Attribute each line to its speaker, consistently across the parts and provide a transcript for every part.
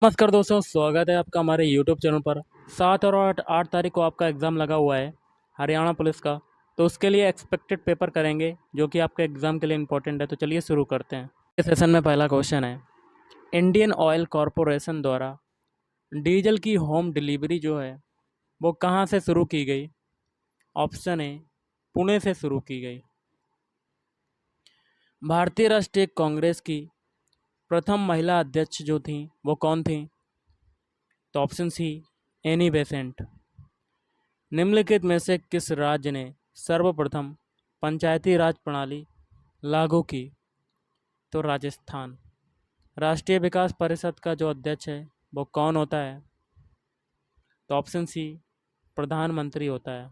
Speaker 1: नमस्कार दोस्तों, स्वागत है आपका हमारे यूट्यूब चैनल पर। 7 और 8 तारीख को आपका एग्ज़ाम लगा हुआ है हरियाणा पुलिस का। तो उसके लिए एक्सपेक्टेड पेपर करेंगे जो कि आपके एग्ज़ाम के लिए इम्पोर्टेंट है। तो चलिए शुरू करते हैं। इस सेशन में पहला क्वेश्चन है, इंडियन ऑयल कॉरपोरेशन द्वारा डीजल की होम डिलीवरी जो है वो कहाँ से शुरू की गई? ऑप्शन ए, पुणे से शुरू की गई। भारतीय राष्ट्रीय कांग्रेस की प्रथम महिला अध्यक्ष जो थी वो कौन थी? तो ऑप्शन सी, एनी बेसेंट। निम्नलिखित में से किस राज्य ने सर्वप्रथम पंचायती राज प्रणाली लागू की? तो राजस्थान। राष्ट्रीय विकास परिषद का जो अध्यक्ष है वो कौन होता है? तो ऑप्शन सी, प्रधानमंत्री होता है।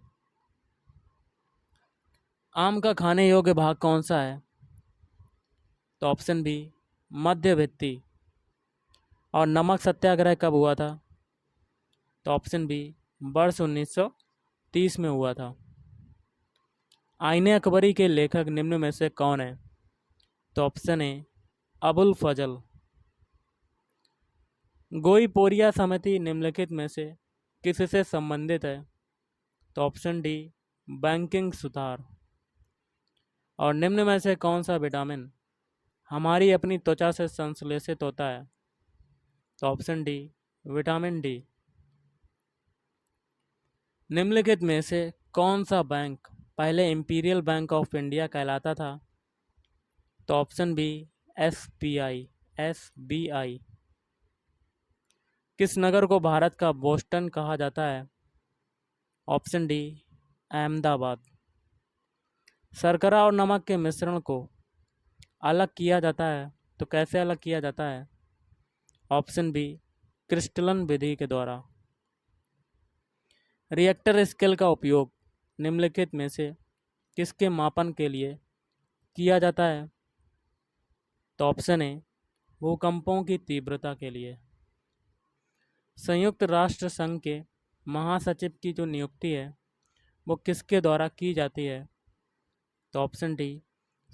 Speaker 1: आम का खाने योग्य भाग कौन सा है? तो ऑप्शन बी, मध्यवित्ती। और नमक सत्याग्रह कब हुआ था? तो ऑप्शन बी, वर्ष 1930 में हुआ था। आईने अकबरी के लेखक निम्न में से कौन है? तो ऑप्शन ए, अबुल फजल। गोई पोरिया समिति निम्नलिखित में से किससे संबंधित है? तो ऑप्शन डी, बैंकिंग सुधार। और निम्न में से कौन सा विटामिन हमारी अपनी त्वचा से संश्लेषित होता है? तो ऑप्शन डी, विटामिन डी। निम्नलिखित में से कौन सा बैंक पहले इंपीरियल बैंक ऑफ इंडिया कहलाता था? तो ऑप्शन बी, एसबीआई। एसबीआई। किस नगर को भारत का बोस्टन कहा जाता है? Option D, Ahmedabad. शर्करा और नमक के मिश्रण को अलग किया जाता है तो कैसे अलग किया जाता है? ऑप्शन बी, क्रिस्टलन विधि के द्वारा। रिएक्टर स्केल का उपयोग निम्नलिखित में से किसके मापन के लिए किया जाता है? तो ऑप्शन ए, भूकंपों की तीव्रता के लिए। संयुक्त राष्ट्र संघ के महासचिव की जो नियुक्ति है वो किसके द्वारा की जाती है? तो ऑप्शन डी,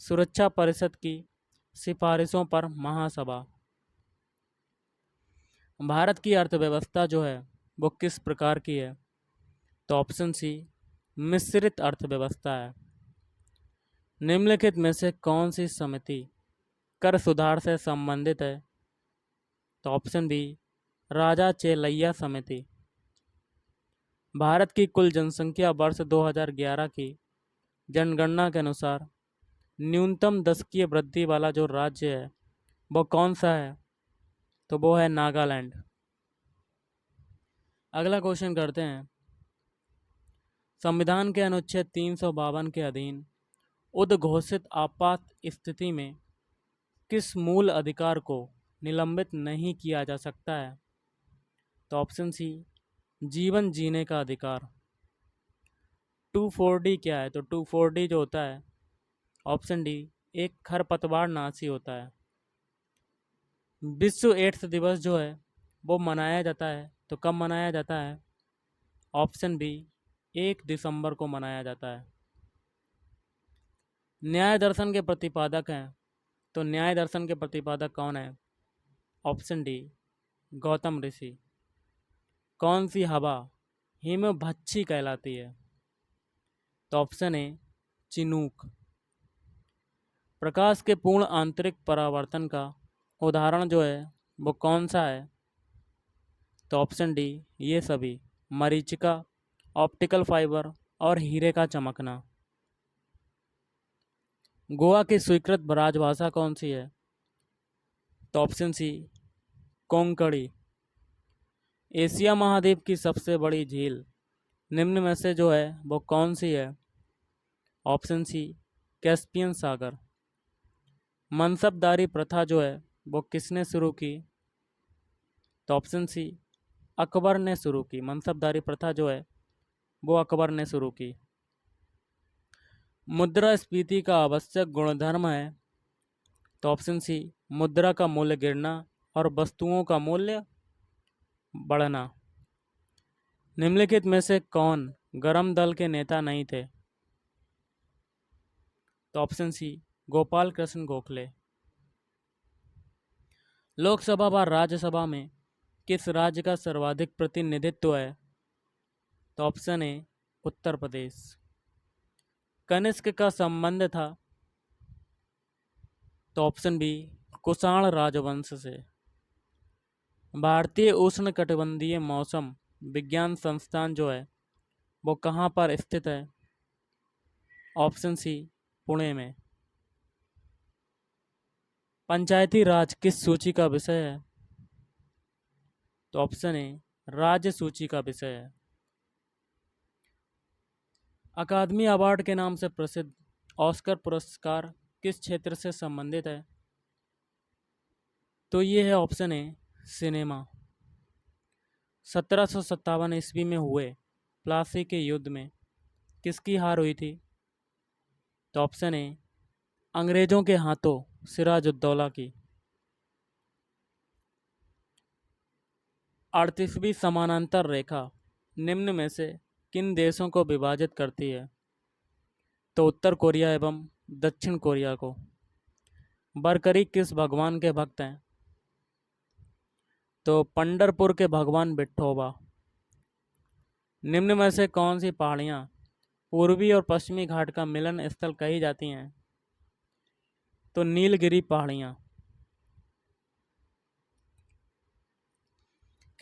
Speaker 1: सुरक्षा परिषद की सिफारिशों पर महासभा। भारत की अर्थव्यवस्था जो है वो किस प्रकार की है? तो ऑप्शन सी, मिश्रित अर्थव्यवस्था है। निम्नलिखित में से कौन सी समिति कर सुधार से संबंधित है? तो ऑप्शन बी, राजा चेलैया समिति। भारत की कुल जनसंख्या वर्ष 2011 की जनगणना के अनुसार न्यूनतम दशकीय वृद्धि वाला जो राज्य है वो कौन सा है? तो वो है नागालैंड। अगला क्वेश्चन करते हैं। संविधान के अनुच्छेद 352 के अधीन उद्घोषित आपात स्थिति में किस मूल अधिकार को निलंबित नहीं किया जा सकता है? तो ऑप्शन सी, जीवन जीने का अधिकार। 2,4-D क्या है? तो 2,4-D जो होता है, ऑप्शन डी, एक खरपतवार नाशी होता है। विश्व एड्स दिवस जो है वो मनाया जाता है तो कब मनाया जाता है? ऑप्शन बी, 1 दिसंबर को मनाया जाता है। न्याय दर्शन के प्रतिपादक हैं तो न्याय दर्शन के प्रतिपादक कौन है? ऑप्शन डी, गौतम ऋषि। कौन सी हवा हिमभच्ची कहलाती है? तो ऑप्शन ए, चिनूक। प्रकाश के पूर्ण आंतरिक परावर्तन का उदाहरण जो है वो कौन सा है? तो ऑप्शन डी, ये सभी, मरीचिका, ऑप्टिकल फाइबर और हीरे का चमकना। गोवा की स्वीकृत राजभाषा कौन सी है? तो ऑप्शन सी, कोंकणी। एशिया महाद्वीप की सबसे बड़ी झील निम्न में से जो है वो कौन सी है? ऑप्शन सी, कैस्पियन सागर। मनसबदारी प्रथा जो है वो किसने शुरू की? तो ऑप्शन सी, अकबर ने शुरू की। मनसबदारी प्रथा जो है वो अकबर ने शुरू की। मुद्रास्फीति का आवश्यक गुणधर्म है? तो ऑप्शन सी, मुद्रा का मूल्य गिरना और वस्तुओं का मूल्य बढ़ना। निम्नलिखित में से कौन गरम दल के नेता नहीं थे? तो ऑप्शन सी, गोपाल कृष्ण गोखले। लोकसभा व राज्यसभा में किस राज्य का सर्वाधिक प्रतिनिधित्व है? तो ऑप्शन ए उत्तर प्रदेश। कनिष्क का संबंध था? तो ऑप्शन बी कुषाण राजवंश से। भारतीय उष्णकटिबंधीय मौसम विज्ञान संस्थान जो है वो कहाँ पर स्थित है? ऑप्शन सी पुणे में। पंचायती राज किस सूची का विषय है? तो ऑप्शन ए राज्य सूची का विषय है। अकादमी अवार्ड के नाम से प्रसिद्ध ऑस्कर पुरस्कार किस क्षेत्र से संबंधित है? तो ये है ऑप्शन ए सिनेमा। 1757 ईस्वी में हुए प्लासी के युद्ध में किसकी हार हुई थी? तो ऑप्शन ए अंग्रेजों के हाथों सिराजुद्दौला की। 38वीं समानांतर रेखा निम्न में से किन देशों को विभाजित करती है? तो उत्तर कोरिया एवं दक्षिण कोरिया को। बरकरी किस भगवान के भक्त हैं? तो पंढरपुर के भगवान विठोबा। निम्न में से कौन सी पहाड़ियाँ पूर्वी और पश्चिमी घाट का मिलन स्थल कही जाती हैं? तो नीलगिरी पहाड़ियाँ।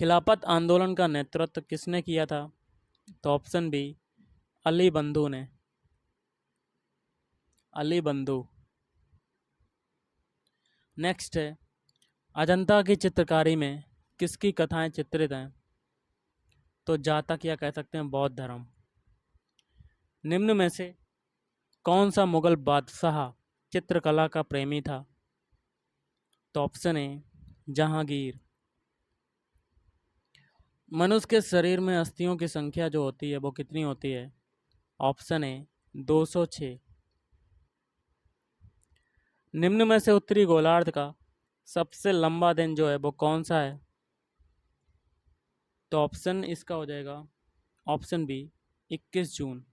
Speaker 1: खिलाफत आंदोलन का नेतृत्व किसने किया था? तो ऑप्शन बी अली बंधु ने। अली बंधु। नेक्स्ट है अजंता की चित्रकारी में किसकी कथाएं चित्रित हैं? तो जातक या कह सकते हैं बौद्ध धर्म। निम्न में से कौन सा मुगल बादशाह चित्रकला का प्रेमी था? तो ऑप्शन ए जहांगीर। मनुष्य के शरीर में अस्थियों की संख्या जो होती है वो कितनी होती है? Option A 206। निम्न में से उत्तरी गोलार्ध का सबसे लंबा दिन जो है वो कौन सा है? तो ऑप्शन इसका हो जाएगा ऑप्शन बी 21 जून।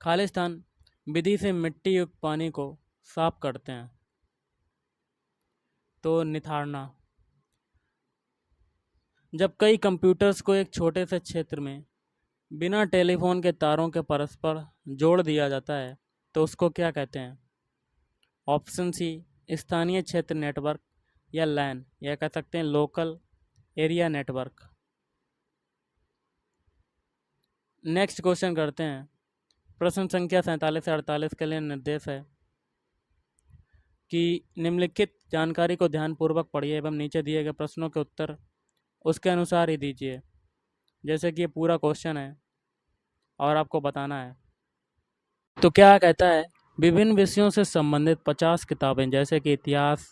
Speaker 1: खालिस्तान विधि से मिट्टी युक्त पानी को साफ करते हैं? तो निथारना। जब कई कंप्यूटर्स को एक छोटे से क्षेत्र में बिना टेलीफोन के तारों के परस्पर जोड़ दिया जाता है तो उसको क्या कहते हैं? ऑप्शन सी स्थानीय क्षेत्र नेटवर्क या लैन या कह सकते हैं local area network. Next question करते हैं। प्रश्न संख्या 47 से 48 के लिए निर्देश है कि निम्नलिखित जानकारी को ध्यानपूर्वक पढ़िए एवं नीचे दिए गए प्रश्नों के उत्तर उसके अनुसार ही दीजिए। जैसे कि ये पूरा क्वेश्चन है और आपको बताना है। तो क्या कहता है विभिन्न विषयों से संबंधित 50 किताबें जैसे कि इतिहास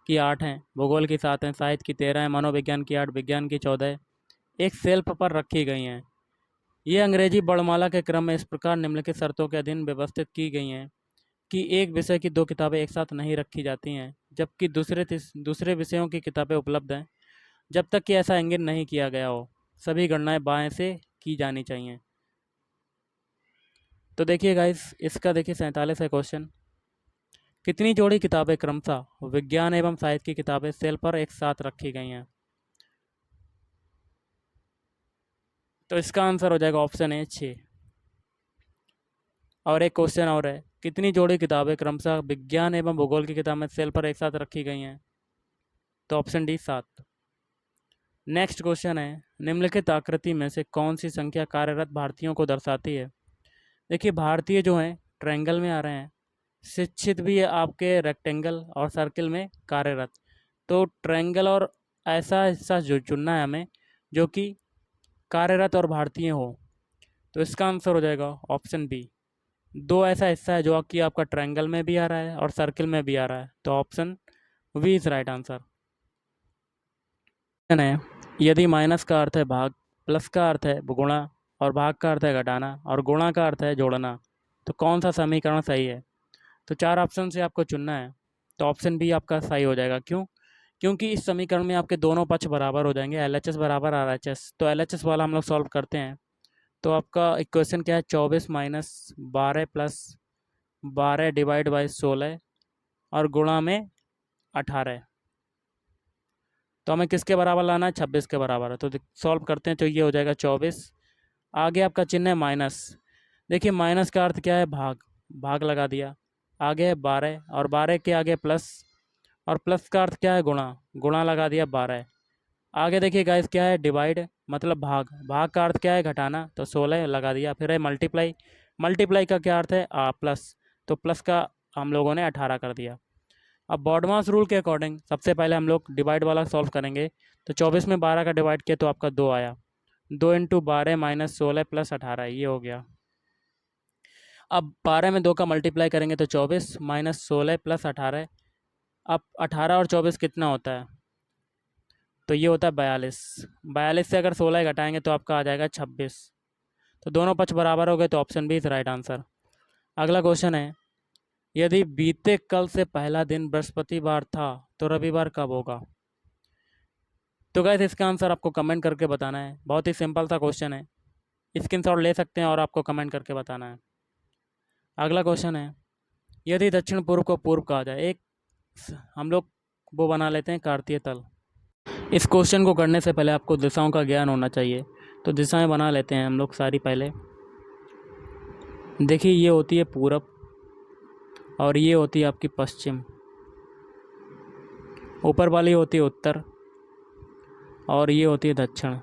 Speaker 1: की 8 हैं, भूगोल की 7 हैं, साहित्य की 13 हैं, मनोविज्ञान की 8, विज्ञान की 14 एक शेल्फ पर रखी गई हैं। ये अंग्रेजी वर्णमाला के क्रम में इस प्रकार निम्नलिखित शर्तों के अधीन व्यवस्थित की गई हैं कि एक विषय की 2 किताबें एक साथ नहीं रखी जाती हैं जबकि दूसरे विषयों की किताबें उपलब्ध हैं जब तक कि ऐसा इंगित नहीं किया गया हो। सभी गणनाएं बाएं से की जानी चाहिए। तो देखिए गाइस इसका देखिए 47 है क्वेश्चन। कितनी जोड़ी किताबें क्रमशः विज्ञान एवं साहित्य की किताबें सेल पर एक साथ रखी गई हैं? तो इसका आंसर हो जाएगा ऑप्शन ए 6। और एक क्वेश्चन और है कितनी जोड़ी किताबें क्रमशः विज्ञान एवं भूगोल की किताबें सेल पर एक साथ रखी गई हैं? तो ऑप्शन डी 7। नेक्स्ट क्वेश्चन है निम्नलिखित आकृति में से कौन सी संख्या कार्यरत भारतीयों को दर्शाती है? देखिए भारतीय जो हैं ट्रायंगल में आ रहे हैं, शिक्षित भी है आपके रेक्टेंगल और सर्किल में कार्यरत। तो ट्रायंगल और ऐसा हिस्सा जो चुनना है हमें जो कि कार्यरत और भारतीय हो। तो इसका आंसर हो जाएगा ऑप्शन बी। 2 ऐसा हिस्सा है जो कि आपका ट्रायंगल में भी आ रहा है और सर्किल में भी आ रहा है। तो option B is right answer. है यदि माइनस का अर्थ है भाग, प्लस का अर्थ है गुणा और भाग का अर्थ है घटाना और गुणा का अर्थ है जोड़ना तो कौन सा समीकरण सही है? तो 4 ऑप्शन से आपको चुनना है। तो ऑप्शन बी आपका सही हो जाएगा। क्यों? क्योंकि इस समीकरण में आपके दोनों पक्ष बराबर हो जाएंगे, LHS बराबर RHS। तो LHS वाला हम लोग सॉल्व करते हैं। तो आपका इक्वेशन क्या है 24 माइनस 12 प्लस 12 डिवाइड बाई 16 और गुणा में 18, तो हमें किसके बराबर लाना है, 26 के बराबर है। तो सॉल्व करते हैं तो ये हो जाएगा 24। आगे आपका चिन्ह है माइनस। देखिए माइनस का अर्थ क्या है, भाग, भाग लगा दिया। आगे है 12 और 12 के आगे प्लस, और प्लस का अर्थ क्या है, गुणा, गुणा लगा दिया 12। आगे देखिए गाइस क्या है, डिवाइड मतलब भाग, भाग का अर्थ क्या है, घटाना, तो 16 लगा दिया। फिर है मल्टीप्लाई, मल्टीप्लाई का क्या अर्थ है, प्लस, तो प्लस का हम लोगों ने 18 कर दिया। अब बॉडमास रूल के अकॉर्डिंग सबसे पहले हम लोग डिवाइड वाला सॉल्व करेंगे। तो 24 में 12 का डिवाइड किया तो आपका 2 आया। 2 इंटू 12 माइनस 16 प्लस 18, ये हो गया। अब 12 में 2 का मल्टीप्लाई करेंगे तो 24 माइनस 16 प्लस 18। अब 18 और 24 कितना होता है, तो ये होता है 42। 42 से अगर 16 घटाएंगे तो आपका आ जाएगा 26। तो दोनों पक्ष बराबर हो गए, तो option B is right answer. अगला क्वेश्चन है, यदि बीते कल से पहला दिन बृहस्पतिवार था तो रविवार कब होगा। तो गाइस इसका आंसर आपको कमेंट करके बताना है। बहुत ही सिंपल सा क्वेश्चन है, स्क्रीनशॉट ले सकते हैं और आपको कमेंट करके बताना है। अगला क्वेश्चन है, यदि दक्षिण पूर्व को पूर्व कहा जाए, एक हम लोग वो बना लेते हैं कार्तीय तल। इस क्वेश्चन को करने से पहले आपको दिशाओं का ज्ञान होना चाहिए। तो दिशाएं बना लेते हैं हम लोग सारी। पहले देखिए ये होती है पूरब, और ये होती है आपकी पश्चिम, ऊपर वाली होती है उत्तर, और ये होती है दक्षिण,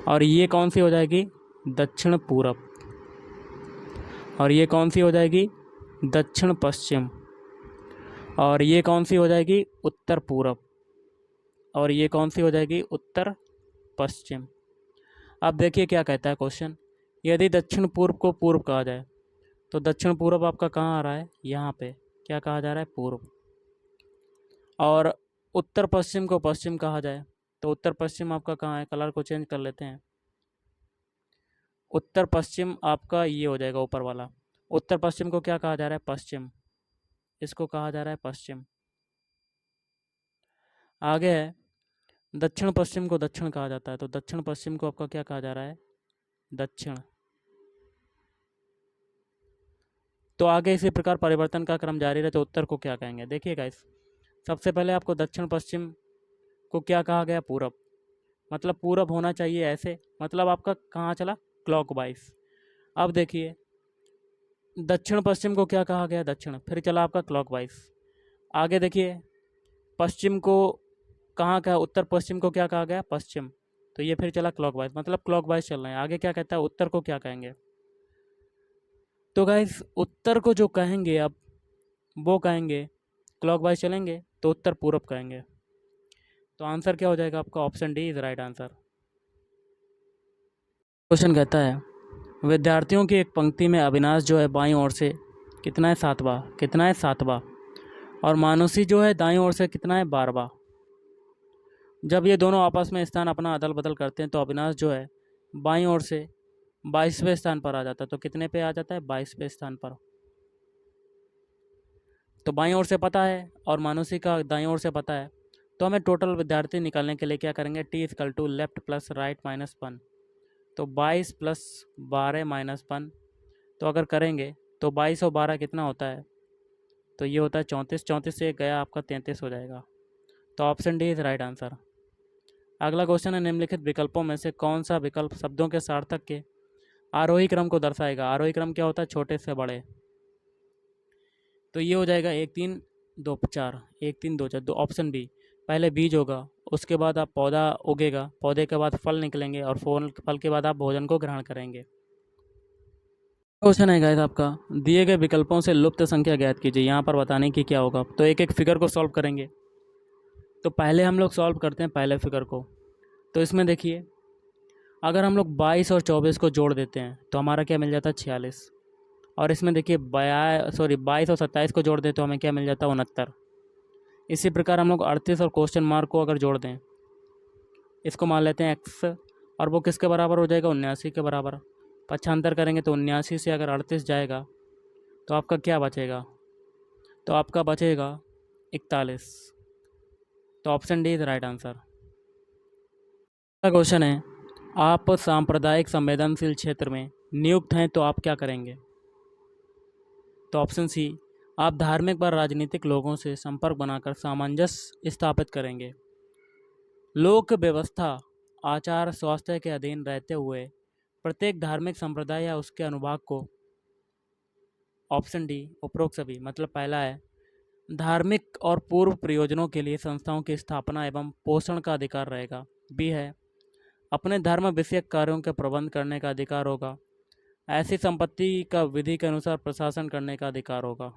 Speaker 1: और ये कौन सी हो जाएगी, दक्षिण पूरब, और ये कौन सी हो जाएगी, दक्षिण पश्चिम, और ये कौन सी हो जाएगी, उत्तर पूरब, और ये कौन सी हो जाएगी, उत्तर पश्चिम। अब देखिए क्या कहता है क्वेश्चन, यदि दक्षिण पूर्व को पूर्व कहा जाए, तो दक्षिण पूर्व आपका कहाँ आ रहा है, यहाँ पे क्या कहा जा रहा है, पूर्व। और उत्तर पश्चिम को पश्चिम कहा जाए, तो उत्तर पश्चिम आपका कहाँ है, कलर को चेंज कर लेते हैं। उत्तर पश्चिम आपका ये हो जाएगा ऊपर वाला। उत्तर पश्चिम को क्या कहा जा रहा है, पश्चिम, इसको कहा जा रहा है पश्चिम। आगे है दक्षिण पश्चिम को दक्षिण कहा जाता है, तो दक्षिण पश्चिम को आपका क्या कहा जा रहा है, दक्षिण। तो आगे इसी प्रकार परिवर्तन का क्रम जारी रहे तो उत्तर को क्या कहेंगे। देखिए गाइस, सबसे पहले आपको दक्षिण पश्चिम को क्या कहा गया, पूरब, मतलब पूरब होना चाहिए ऐसे, मतलब आपका कहाँ चला, क्लॉकवाइज। अब देखिए दक्षिण पश्चिम को क्या कहा गया, दक्षिण, फिर चला आपका क्लॉकवाइज। आगे देखिए पश्चिम को कहाँ का, उत्तर पश्चिम को क्या कहा गया, पश्चिम, तो ये फिर चला क्लॉकवाइज, मतलब क्लॉकवाइज चल रहे हैं। आगे क्या कहता है, उत्तर को क्या कहेंगे। तो गाइस उत्तर को जो कहेंगे अब वो कहेंगे क्लॉकवाइज चलेंगे, तो उत्तर पूरब कहेंगे। तो आंसर क्या हो जाएगा आपका, option D is right answer. Question कहता है, विद्यार्थियों की एक पंक्ति में अविनाश जो है बाईं ओर से कितना है, 7वां, कितना है, 7वां, और मानुषी जो है दाईं ओर से कितना है, 12वां। जब ये दोनों आपस में स्थान अपना अदल बदल करते हैं तो अविनाश जो है बाईं ओर से 22वें स्थान पर आ जाता है। तो कितने पे आ जाता है, 22वें स्थान पर। तो बाईं ओर से पता है और मानुषी का दाईं ओर से पता है, तो हमें टोटल विद्यार्थी निकालने के लिए क्या करेंगे, T equal to left plus right minus 1। तो 22 प्लस 12 माइनस 1, तो अगर करेंगे तो 22 और 12 कितना होता है, तो ये होता है 34। 34 से गया आपका 33 हो जाएगा। तो option D is right answer. अगला क्वेश्चन है, निम्नलिखित विकल्पों में से कौन सा विकल्प शब्दों के सार्थक के आरोही क्रम को दर्शाएगा। आरोही क्रम क्या होता है, छोटे से बड़े। तो ये हो जाएगा 1 3 2 4, 1 3 2 4, 2, ऑप्शन बी। पहले बीज होगा, उसके बाद आप पौधा उगेगा, पौधे के बाद फल निकलेंगे, और फल फल के बाद आप भोजन को ग्रहण करेंगे। क्वेश्चन है गाइस आपका, दिए गए विकल्पों से लुप्त संख्या ज्ञात कीजिए। यहाँ पर बताने की क्या होगा, तो एक एक फिगर को सॉल्व करेंगे। तो पहले हम लोग सॉल्व करते हैं पहले फिगर को। तो इसमें देखिए अगर हम लोग 22 और 24 को जोड़ देते हैं तो हमारा क्या मिल जाता है, 46। और इसमें देखिए 22 और 27 को जोड़ दें तो हमें क्या मिल जाता है, 69। इसी प्रकार हम लोग 38 और क्वेश्चन मार्क को अगर जोड़ दें, इसको मान लेते हैं x, और वो किसके बराबर हो जाएगा, 79 के बराबर। पक्षांतर करेंगे तो 79 से अगर 38 जाएगा तो आपका क्या बचेगा, तो आपका बचेगा 41। तो option D is right answer. अगला क्वेश्चन है, आप सांप्रदायिक संवेदनशील क्षेत्र में नियुक्त हैं तो आप क्या करेंगे। तो ऑप्शन सी, आप धार्मिक व राजनीतिक लोगों से संपर्क बनाकर सामंजस्य स्थापित करेंगे। लोक व्यवस्था, आचार, स्वास्थ्य के अधीन रहते हुए प्रत्येक धार्मिक संप्रदाय या उसके अनुभाग को, ऑप्शन डी उपरोक्त सभी, मतलब पहला है धार्मिक और पूर्व प्रयोजनों के लिए संस्थाओं की स्थापना एवं पोषण का अधिकार रहेगा। बी है अपने धर्म विषयक कार्यों के प्रबंध करने का अधिकार होगा। ऐसी संपत्ति का विधि के अनुसार प्रशासन करने का अधिकार होगा।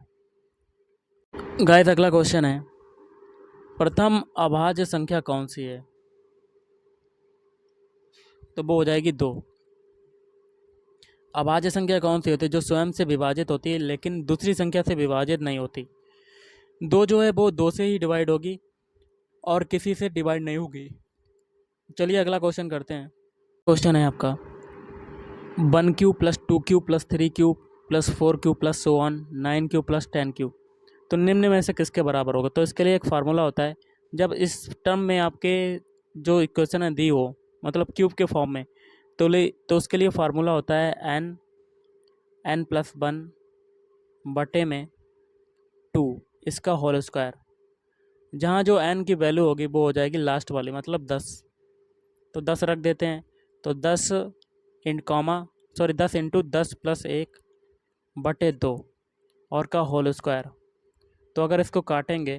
Speaker 1: गाइस अगला क्वेश्चन है, प्रथम अभाज्य संख्या कौन सी है? तो वो हो जाएगी 2। अभाज्य संख्या कौन सी होती है? जो स्वयं से विभाजित होती है लेकिन दूसरी संख्या से विभाजित नहीं होती। 2 जो है वो 2 से ही डिवाइड होगी और किसी से डिवाइड नहीं होगी। चलिए अगला क्वेश्चन करते हैं। क्वेश्चन है आपका 1 cube plus 2 cube plus 3 cube plus 4 cube plus so on 9 cube plus 10 cube तो निम्न में से किसके बराबर होगा? तो इसके लिए एक फार्मूला होता है। जब इस टर्म में आपके जो इक्वेशन है दी हो, मतलब क्यूब के फॉर्म में, तो उसके लिए फार्मूला होता है n प्लस 1 बटे में 2 इसका होल स्क्वायर। जहाँ जो n की वैल्यू होगी वो हो जाएगी लास्ट वाली, मतलब 10। तो 10 रख देते हैं। तो 10 इंटू 10 प्लस 1 बटे 2 और का होल स्क्वायर। तो अगर इसको काटेंगे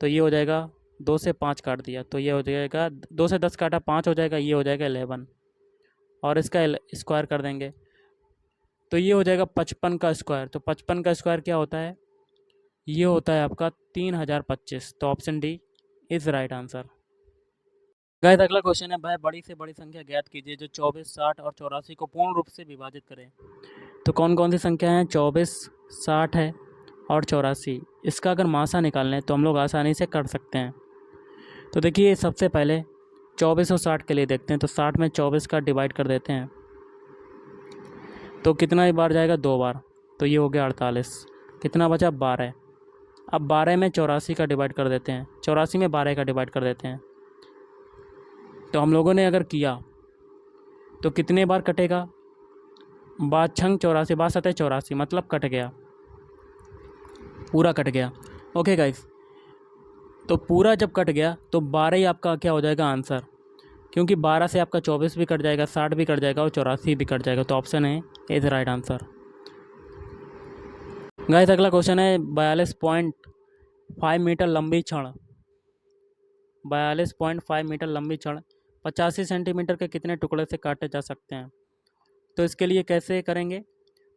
Speaker 1: तो ये हो जाएगा 2 से 5 काट दिया तो ये हो जाएगा 2 से 10 काटा 5 हो जाएगा, ये हो जाएगा 11 और इसका स्क्वायर कर देंगे तो ये हो जाएगा 55 का स्क्वायर। तो 55 का स्क्वायर क्या होता है? ये होता है आपका 3025। तो option D is right answer. Guys अगला क्वेश्चन है, वह बड़ी से बड़ी संख्या ज्ञात कीजिए जो 24, 60 और 84 को पूर्ण रूप से विभाजित करे। तो कौन कौन सी संख्या हैं? 24, 60 है और 84। इसका अगर मासा निकालना है तो हम लोग आसानी से कर सकते हैं। तो देखिए सबसे पहले 24 और 60 के लिए देखते हैं। तो 60 में 24 का डिवाइड कर देते हैं तो कितना बार जाएगा? 2 बार। तो ये हो गया 48। कितना बचा? 12। अब 12 में 84 का डिवाइड कर देते हैं, 84 में 12 का डिवाइड कर देते हैं। तो हम लोगों ने अगर किया तो कितने बार कटेगा? 5×6 84, 5×7 84, मतलब कट गया, पूरा कट गया। ओके गाइस, तो पूरा जब कट गया तो 12 ही आपका क्या हो जाएगा? आंसर। क्योंकि 12 से आपका 24 भी कट जाएगा, 60 भी कट जाएगा और 84 भी कट जाएगा। तो ऑप्शन है इज राइट आंसर। गाइस अगला क्वेश्चन है 42.5 मीटर लंबी क्षण 42.5 मीटर लंबी क्षण 85 सेंटीमीटर के कितने टुकड़े से काटे जा सकते हैं? तो इसके लिए कैसे करेंगे?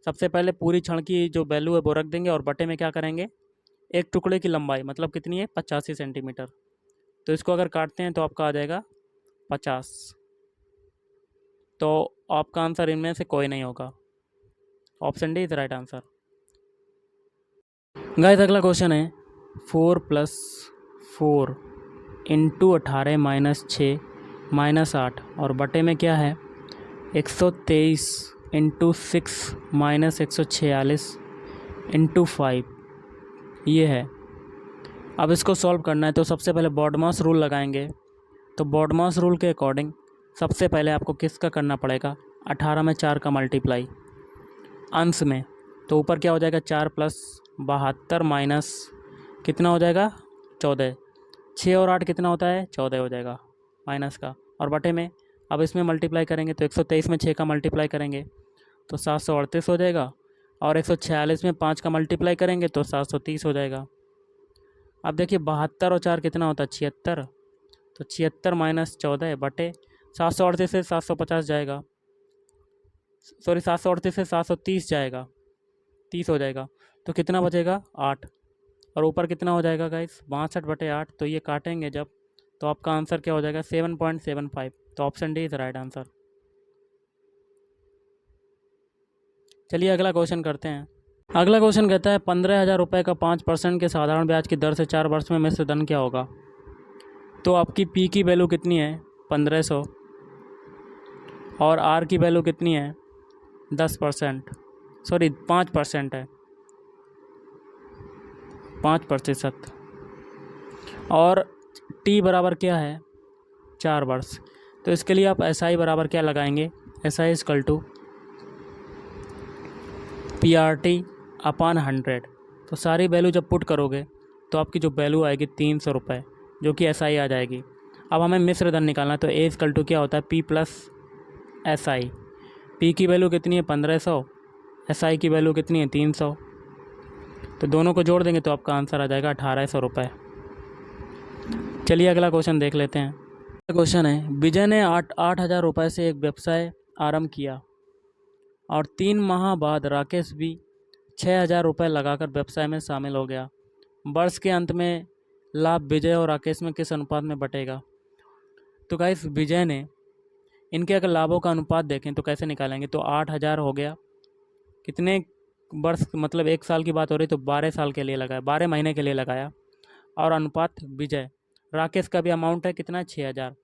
Speaker 1: सबसे पहले पूरी क्षण की जो वैल्यू है वो रख देंगे और बटे में क्या करेंगे? एक टुकड़े की लंबाई, मतलब कितनी है? 85 सेंटीमीटर। तो इसको अगर काटते हैं तो आपका आ जाएगा 50। तो आपका आंसर इनमें से कोई नहीं होगा। Option D is right answer. Guys अगला क्वेश्चन है 4 + 4 × 18 - 6 - 8 और बटे में क्या है? 123 × 6 - 146 × 5 ये है। अब इसको सॉल्व करना है तो सबसे पहले बॉडमास रूल लगाएंगे। तो बॉडमास रूल के अकॉर्डिंग सबसे पहले आपको किसका करना पड़ेगा? 18 में 4 का मल्टीप्लाई अंश में। तो ऊपर क्या हो जाएगा? 4 + 72 माइनस कितना हो जाएगा? 14। 6 और 8 कितना होता है? 14 हो जाएगा माइनस का। और बटे में अब इसमें मल्टीप्लाई करेंगे तो 123 में 6 का मल्टीप्लाई करेंगे तो 738 हो जाएगा और 146 में 5 का मल्टीप्लाई करेंगे तो 730 हो जाएगा। अब देखिए 72 और 4 कितना होता है? 76। तो 76 माइनस 14 बटे 738 से 750 जाएगा, सॉरी 738 से 730 जाएगा, 30 हो जाएगा। तो कितना बचेगा? 8। और ऊपर कितना हो जाएगा गाइस? 62/8। तो ये काटेंगे जब तो आपका आंसर क्या हो जाएगा? 7.75। तो option D is right answer. चलिए अगला क्वेश्चन करते हैं। अगला क्वेश्चन कहता है 15,000 रुपये का 5% के साधारण ब्याज की दर से 4 वर्ष में मिश्र धन क्या होगा? तो आपकी पी की वैल्यू कितनी है? 1500 और आर की वैल्यू कितनी है? 10%, सॉरी 5% है, 5%। और टी बराबर क्या है? 4 वर्ष। तो इसके लिए आप एस आई बराबर क्या लगाएंगे? S I equal to PRT/100। तो सारी वैल्यू जब पुट करोगे तो आपकी जो वैल्यू आएगी 300 रुपये, जो कि एस आई आ जाएगी। अब हमें मिश्र धन निकालना है, तो ए इक्वल टू क्या होता है, P plus S I. P की वैल्यू कितनी है 1500, एस आई की वैल्यू कितनी है 300, तो दोनों को जोड़ देंगे तो आपका आंसर आ जाएगा 1800 रुपये। चलिए अगला क्वेश्चन देख लेते हैं। क्वेश्चन है, विजय ने 8,000 रुपये से एक व्यवसाय आरंभ किया और 3 माह बाद राकेश भी 6,000 रुपये लगाकर व्यवसाय में शामिल हो गया। वर्ष के अंत में लाभ विजय और राकेश में किस अनुपात में बटेगा? तो गाइस विजय ने, इनके अगर लाभों का अनुपात देखें तो कैसे निकालेंगे, तो 8,000 हो गया, कितने वर्ष, मतलब 1 साल की बात हो रही, तो 12 साल के लिए लगाया, 12 महीने के लिए लगाया। और अनुपात विजय, राकेश का भी अमाउंट है कितना, 6,000,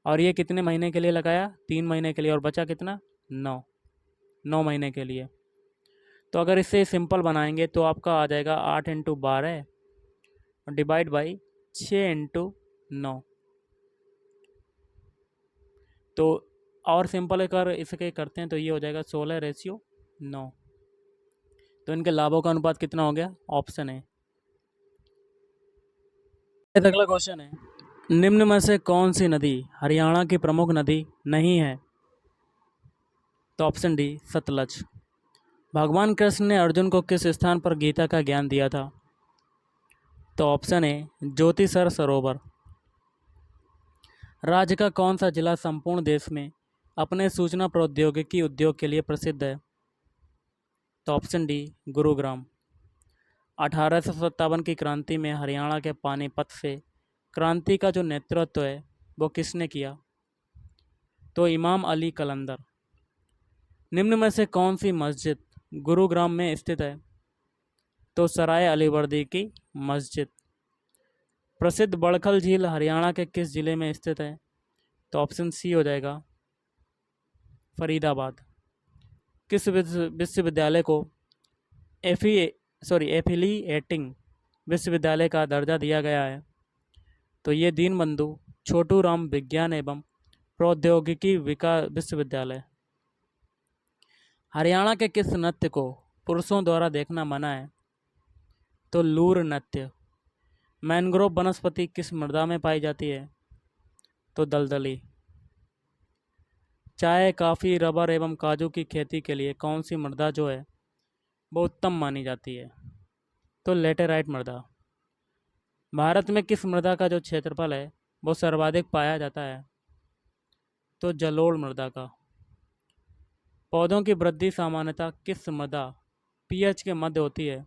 Speaker 1: और ये कितने महीने के लिए लगाया, 3 महीने के लिए, और बचा कितना, 9 महीने के लिए। तो अगर इसे सिंपल बनाएंगे तो आपका आ जाएगा 8 × 12 और डिवाइड बाई 6 × 9। तो और सिंपल अगर इसके करते हैं तो ये हो जाएगा 16:9। तो इनके लाभों का अनुपात कितना हो गया, ऑप्शन है। अगला क्वेश्चन है, निम्न में से कौन सी नदी हरियाणा की प्रमुख नदी नहीं है? तो ऑप्शन डी सतलज। भगवान कृष्ण ने अर्जुन को किस स्थान पर गीता का ज्ञान दिया था? तो ऑप्शन ए ज्योतिसर सरोवर। राज्य का कौन सा जिला संपूर्ण देश में अपने सूचना प्रौद्योगिकी उद्योग के लिए प्रसिद्ध है? तो ऑप्शन डी गुरुग्राम। 1857 की क्रांति में हरियाणा के पानीपत से क्रांति का जो नेतृत्व है वो किसने किया? तो इमाम अली कलंदर। निम्न में से कौन सी मस्जिद गुरुग्राम में स्थित है? तो सराय अलीवर्दी की मस्जिद। प्रसिद्ध बड़खल झील हरियाणा के किस जिले में स्थित है? तो ऑप्शन सी हो जाएगा फरीदाबाद। किस विश्वविद्यालय को एफिलिएटिंग विश्वविद्यालय का दर्जा दिया गया है? तो ये दीनबंधु छोटू राम विज्ञान एवं प्रौद्योगिकी विकास विश्वविद्यालय। हरियाणा के किस नृत्य को पुरुषों द्वारा देखना मना है? तो लूर नृत्य। मैनग्रोव वनस्पति किस मृदा में पाई जाती है? तो दलदली। चाय, कॉफ़ी, रबर एवं काजू की खेती के लिए कौन सी मृदा जो है वो उत्तम मानी जाती है? तो लेटेराइट मृदा। भारत में किस मृदा का जो क्षेत्रफल है वो सर्वाधिक पाया जाता है? तो जलोढ़ मृदा का। पौधों की वृद्धि सामान्यतः किस मृदा पीएच के मध्य होती है?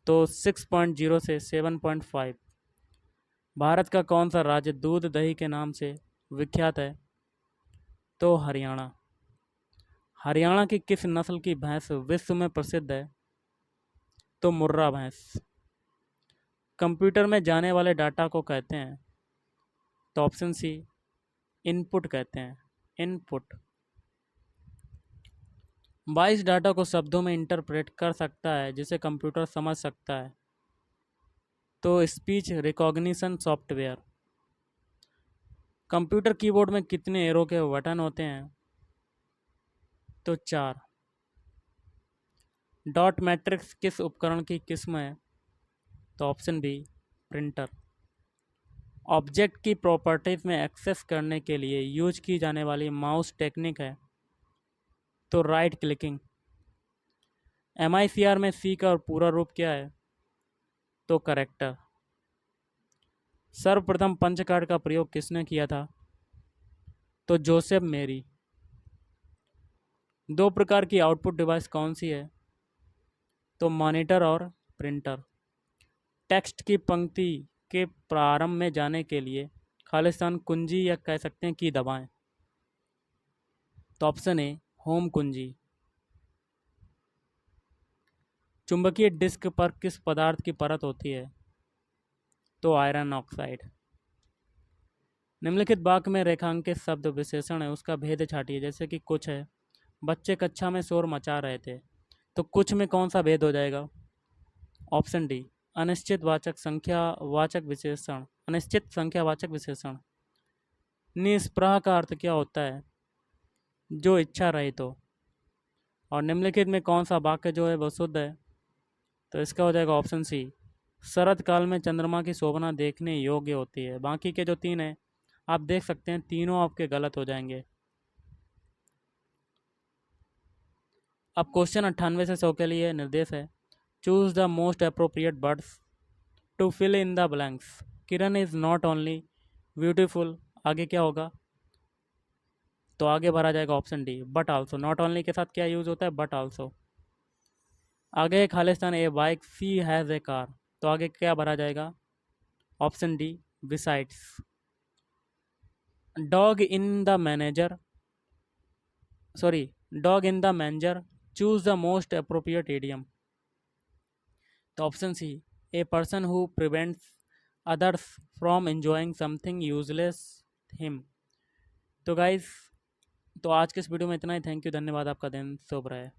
Speaker 1: तो 6.0 से 7.5। भारत का कौन सा राज्य दूध दही के नाम से विख्यात है? तो हरियाणा। हरियाणा की किस नस्ल की भैंस विश्व में प्रसिद्ध है? तो मुर्रा भैंस। कंप्यूटर में जाने वाले डाटा को कहते हैं? तो ऑप्शन सी इनपुट कहते हैं, इनपुट। 22 डाटा को शब्दों में इंटरप्रेट कर सकता है जिसे कंप्यूटर समझ सकता है? तो speech recognition software. Computer keyboard में कितने एरो के बटन होते हैं? तो 4। डॉट मैट्रिक्स किस उपकरण की किस्म है? तो ऑप्शन बी प्रिंटर। ऑब्जेक्ट की प्रॉपर्टीज़ में एक्सेस करने के लिए यूज की जाने वाली माउस टेक्निक है? तो राइट क्लिकिंग। MICR में सी का पूरा रूप क्या है? तो करेक्टर। सर्वप्रथम पंच कार्ड का प्रयोग किसने किया था? तो जोसेफ मेरी। 2 प्रकार की आउटपुट डिवाइस कौन सी है? तो मॉनिटर और प्रिंटर। टेक्स्ट की पंक्ति के प्रारंभ में जाने के लिए खालिस्तान कुंजी या कह सकते हैं की दबाएं? तो ऑप्शन ए होम कुंजी। चुंबकीय डिस्क पर किस पदार्थ की परत होती है? तो आयरन ऑक्साइड। निम्नलिखित वाक्य में रेखांकित शब्द विशेषण है उसका भेद छाटिए, जैसे कि कुछ है, बच्चे कक्षा में शोर मचा रहे थे, तो कुछ में कौन सा भेद हो जाएगा? ऑप्शन डी अनिश्चित वाचक संख्यावाचक विशेषण, अनिश्चित संख्यावाचक विशेषण। निष्प्रह का अर्थ क्या होता है? जो इच्छा रहित हो। और निम्नलिखित में कौन सा वाक्य जो है वह शुद्ध है? तो इसका हो जाएगा ऑप्शन सी, शरद काल में चंद्रमा की शोभना देखने योग्य होती है। बाकी के जो तीन हैं आप देख सकते हैं, तीनों आपके गलत हो जाएंगे। अब क्वेश्चन 98 से 100 के लिए निर्देश है, choose the most appropriate words to fill in the blanks. Kiran is not only beautiful, आगे क्या होगा? तो आगे भरा जाएगा option D, but also. Not only के साथ क्या यूज होता है? But also. आगे है खालिस्तान a bike, she has a car, तो आगे क्या भरा जाएगा? Option D, besides. Dog in the manager, sorry, dog in the manger, choose the most appropriate idiom. तो option C, a person who prevents others from enjoying something useless him. तो guys, तो आज के इस वीडियो में इतना ही। Thank you, धन्यवाद, आपका दिन शुभ रहे।